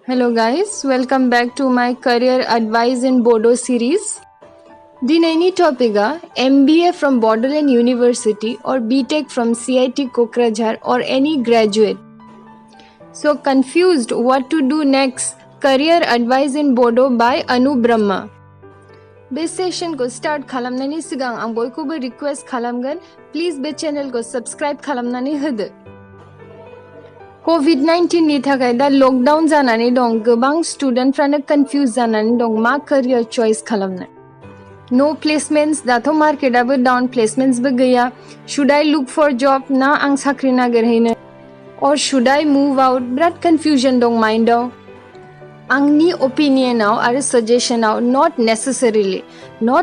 Hello guys, welcome back to my Career Advice in Bodo series. Dinayni topiga MBA from Borderland University or BTech from CIT Kokrajhar or any graduate. So confused what to do next? Career Advice in Bodo by Anu Brahma. बे session को start खालामनायनि सिगां आं बयखौबो request खालामगोन please बे चेनेलखौ subscribe खालामनानै होदो। COVID-19 नि थाखाय दा लकडाउन जानानै दं, गोबां स्टुडेन्टफ्रानो कन्फ्यूज जानानै दं मा करियर चॉइस खालामनो। नो प्लेसमेन्ट्स, दाथ' मार्केटआबो डाउन, प्लेसमेन्ट्सबो गैया। शुड आई लुक फर जब ना आं साख्रि नागिरहैनो और शुड आई मुव आउट, बिराद कन्फ्यूजन दं माइन्डआव। आंनि ओपिनियनाव आरो सजेशनाव नट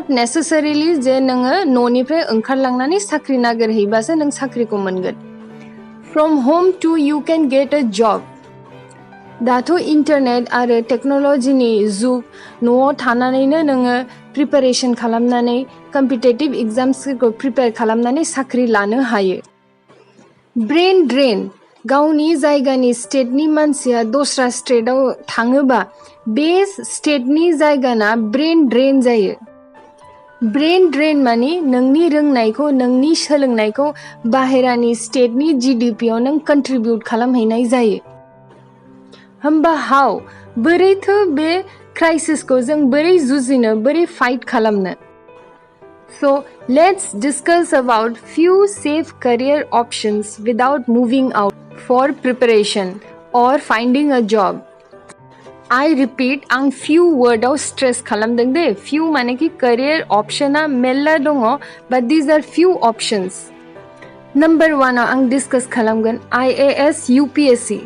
नेसेसारिलि जे नोङो न'निफ्राय ओंखारलांनानै साख्रि नागिरहैबासो नों साख्रिखौ मोनगोन। From home too you can get a job. दाथ' इन्टारनेट आरो टेक्न'लजिनि जुग, न'आव थानानैनो नोङो प्रिपारेसन खालामनानै कम्पिटिटिभ एग्जाम्सफोरखौ प्रिपेयार खालामनानै साख्रि लानो हायो। ब्रेन ड्रेन, गावनि जायगानि स्टेटनि मानसिया दस्रा स्टेटआव थाङोबा बे स्टेटनि जायगाना ब्रेन ड्रेन जायो। ब्रेन ड्रेन माने नोंनि रोंनायखौ, नोंनि सोलोंनायखौ बाहेरानि स्टेटनि GDP आव नों कन्ट्रिबिउट खालामहैनाय जायो। होमबा हाउ, बोरैथो बे क्राइसिसखौ जों बोरै जुजिनो, बोरै फाइट खालामनो? So let's discuss about few safe career options without moving out for preparation or finding a job. I repeat, आं few वर्डआव स्ट्रेस खालामदों दे। few माने कि career optionआ मेल्ला दङ, but these are few options. Number 1 आव आं डिस्कस खालामगोन IAS UPSC।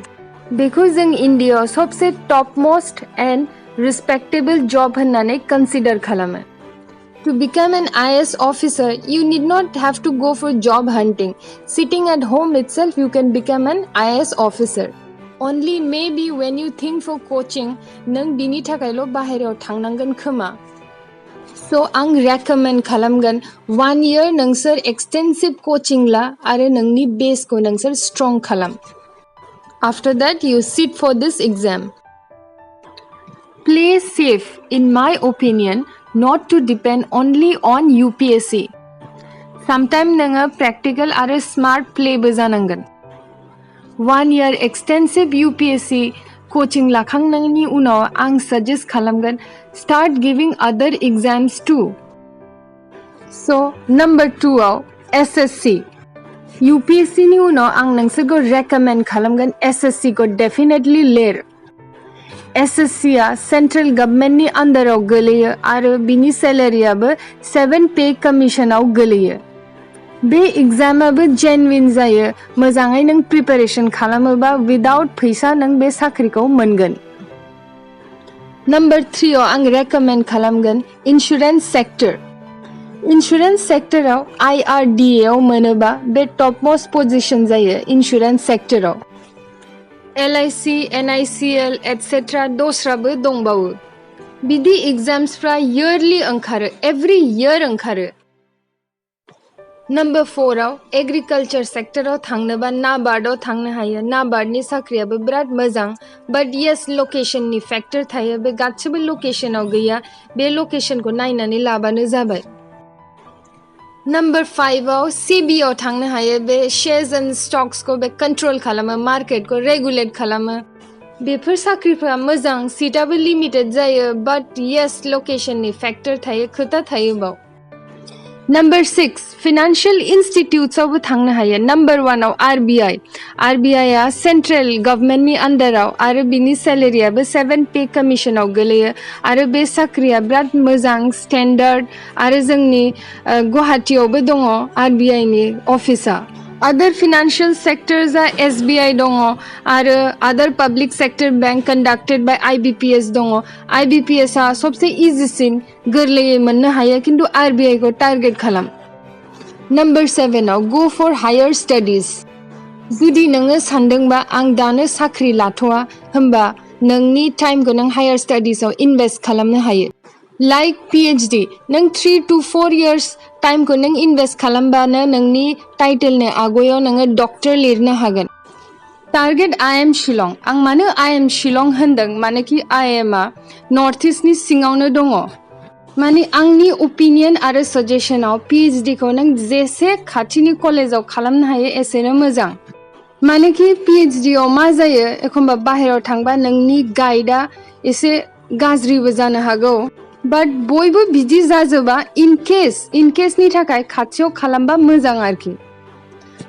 बेखौ जों इन्डियाआव सबसे टप मोस्ट एन्ड रिस्पेक्टेबल जब होननानै कन्सिडार खालामो। To become an IAS officer, you need not have to go for job hunting. Sitting at home itself, you can become an IAS officer. Only maybe when you think for coaching, नों बिनि थाखायल' बाहेरायाव थांनांगोन खोमा। So आं recommend खालामगोन 1 year नोंसोर extensive कोचिं ला आरो नोंनि बेसखौ नोंसोर स्ट्रं खालाम। After that, you sit for this exam. Play safe, in my opinion, not to depend only on UPSC. Sometime नोङो practical आरो smart playबो जानांगोन। 1 year extensive UPSC coaching लाखांनायनि उनाव आं सजेस्ट खालामगोन start giving other exams too. So number 2 आव SSC। UPSC नि उनाव आं नोंसोरखौ रेकमेन्ड खालामगोन SSC को डेफिनेटली लिर। SSC आ सेन्ट्रेल गभर्नमेन्टनि आन्डाराव गोलैयो आरो बिनि सेलारियाबो 7 पे कमिशनाव गोलैयो। बे एग्जामाबो जेन्युइन जायो, मोजाङै नों प्रिपारेसन खालामोबा विदाउट फैसा नों बे साख्रिखौ मोनगोन। नम्बर 3 आव आं रेकमेन्ड खालामगोन इन्सुरेन्स सेक्टर। इन्सुरेन्स सेक्टराव IRDA आव मोनोबा बे टप मोस्ट पोजिशन जायो इन्सुरेन्स सेक्टराव। LIC, NICL एटसेट्रा दस्राबो दंबावो। बिदि एग्जाम्सफ्रा इयरलि ओंखारो, एभ्रि इयर ओंखारो। नम्बर 4 आव एग्रिकालचार सेक्टराव थांनोबा नाबार्डआव थांनो हायो। नाबार्डनि साख्रियाबो बिराद मोजां, बाट येस लकेशननि फैक्टर थायो, बे गासिबो लकेशनाव गैया, बे लकेशनखौ नायनानै लाबानो जाबाय। नम्बर 5 आव CBE आव थांनो हायो, बे शेयर्स एन्ड स्टक्सखौ बे कन्ट्रोल खालामो, मार्केटखौ रेगुलेट खालामो। बेफोर साख्रिफोरा मोजां, सिटआबो लिमिटेड जायो, बाट येस लकेशननि फैक्टर थायो, खोथा थायो बाव। नम्बर 6 फिनान्शियल इन्स्टिट्युट्सआवबो थांनो हायो। नम्बर 1 आव RBI आ सेन्ट्रेल गभर्नमेन्टनि आन्डाराव आरो बिनि सेलेरियाबो 7 पे कमिशनाव गोलैयो आरो बे साख्रिया बिराद मोजां, स्टेन्डार्ड आरो जोंनि गुवाहाटीयावबो दङ RBI नि अफिसा। अदर फिनान्शियल सेक्टर्स SBI दङ आरो अदर पब्लिक सेक्टर बैंक कन्डाक्टेड बाय IBPS दङ। IBPS आ सबसे इजिसिन, गोरलैयै मोननो हायो, किन्तु RBI को टार्गेट खालाम। नम्बर 7 आव गो फर हायर स्टाडिज। जुदि नोङो सानदोंबा आं दानो साख्रि लाथ'वा, होमबा नोंनि टाइमखौ नों हायर स्टाडिजआव इनभेस्ट खालामनो हायो। लाइक PhD, नों 3 to 4 years टाइमखौ नों इनभेस्ट खालामबानो नोंनि टाइटेलनि आगयाव नोङो डक्टर लिरनो हागोन। Target I am Shillong. आं मानो आई एम शिलं होनदों मानोकि आई एमआ नर्थ इस्टनि सिङावनो दङ। माने आंनि ओपिनियन आरो सजेशनाव PhD खौ नों जेसे खाथिनि कलेजाव खालामनो हायो एसेनो मोजां। मानोकि PhD आव मा जायो एखमबा बाहेरायाव थांबा नोंनि गाइडआ एसे गाज्रिबो जानो हागौ। बाट बयबो बिदि जाजोबा इन केसनि थाखाय खाथियाव खालामबा मोजां आरोखि।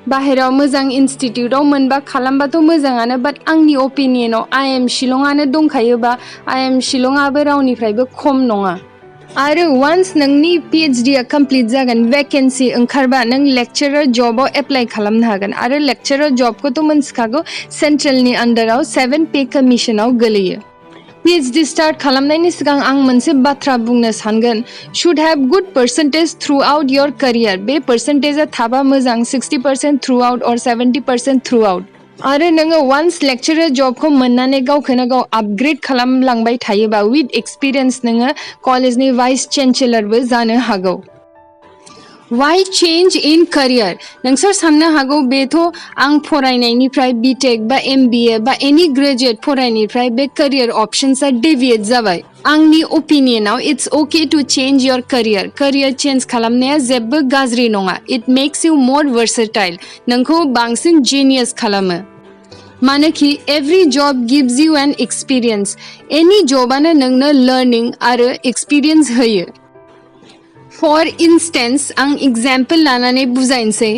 बाहेरायाव मोजां इनस्टिट्यूटआव मोनबा खालामबाथ' मोजाङानो बाट आंनि ओपिनियनाव आई एम शिलंआनो दंखायोबा आई एम शिलंआबो रावनिफ्रायबो खम नङा। आरो वान्स नोंनि PhD आ कमप्लिट जागोन वेकेन्सि ओंखारबा नों लेक्चारार जबाव एप्लाइ खालामनो हागोन आरो लेक्चारार जबखौथ' मोनथिखागौ सेन्ट्रेलनि आन्डाराव 7 पे कमिसनाव गोलैयो। PhD स्टार्ट खालामनायनि सिगां आं मोनसे बाथ्रा बुंनो सानगोन should have good percentage through out your career. बे पार्सेन्टेजआ थाबा मोजां 60% थ्रु आउट और 70% थ्रु आउट। आरो नोङो वान्स लेक्चारार जबखौ मोननानै गावखौनो गाव आपग्रेड खालामलांबाय थायोबा विथ एक्सपिरियेन्स नोङो कलेजनि भाइस चेन्सेलरबो जानो हागौ। Why change in career? नोंसोर साननो हागौ बेथ' आं फरायनायनिफ्राय BTech बा MBA बा एनि ग्रेजुएट फरायनायनिफ्राय बे करियर अपसन्सआ डेभिएट जाबाय। आंनि ओपिनियनाव it's okay to change your career. Career change खालामनाया जेबो गाज्रि नङा। It makes you more versatile. नोंखौ बांसिन जेनियास खालामो। मानोकि every job gives you an experience. Any जबानो नोंनो लार्निं आरो एक्सपिरियेन्स होयो। फर इनस्टेन्स आं एग्जाम्पल लानानै बुजायनोसै।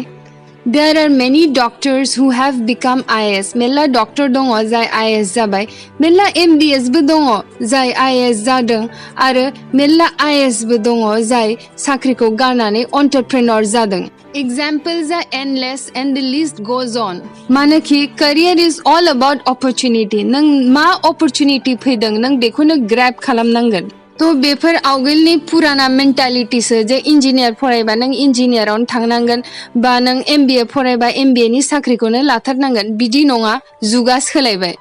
देयर आर मेनी डक्टर्स हु हैव बिकाम IAS। मेरला डक्टर दङ जाय IAS जाबाय। मेरला MBS बो दङ जाय IAS जादों आरो मेरला IAS बो दङ जाय साख्रिखौ गारनानै एन्टारप्रेन्योर जादों। Examples are endless and the list goes on. मानोकि career is all about opportunity. नों मा opportunity फैदों नों बेखौनो ग्रैब खालामनांगोन। तो बेफोर आवगोलनि पुराना मेन्टालिटिसो जे इन्जिनियार फरायबा नों इन्जिनियारावनो थांनांगोन बा नों MBA फरायबा MBA नि साख्रिखौनो लाथारनांगोन बिदि नङा। जुगा सोलायबाय।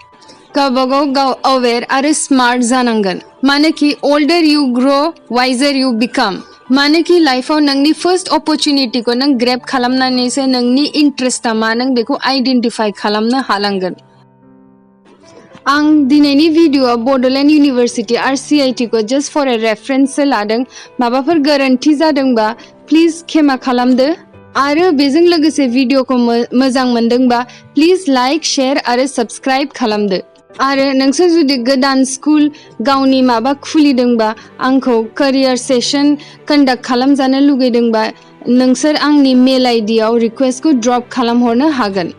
गावबागाव गाव अवेर आरो स्मार्ट जानांगोन। मानोकि older you grow wiser you become। मानोकि लाइफआव नोंनि फार्स्ट अपरचुनिटिखौ नों ग्रैब खालामनानैसो नोंनि इन्ट्रेस्टआ मा नों बेखौ आइडेन्टिफाइ खालामनो हालांगोन। आं दिनैनि भिडिअ'आव बड'लेण्ड इउनिभार्सिटि RCIT खौ जास्ट फर ए रेफारेन्ससो लादों। माबाफोर गोरोन्थि जादोंबा प्लिज खेमा खालामदो। आरो बेजों लोगोसे भिडिअ'खौ मोजां मोनदोंबा प्लिज लाइक शेयार आरो साबस्क्राइब खालामदो। आरो नोंसोर जुदि गोदान स्कुल गावनि माबा खुलिदोंबा आंखौ करियर सेसन कन्डाक्ट खालामजानो लुगैदोंबा नोंसोर आंनि मेल आइडियाव रिकुवेस्टखौ ड्रप खालामहरनो हागोन।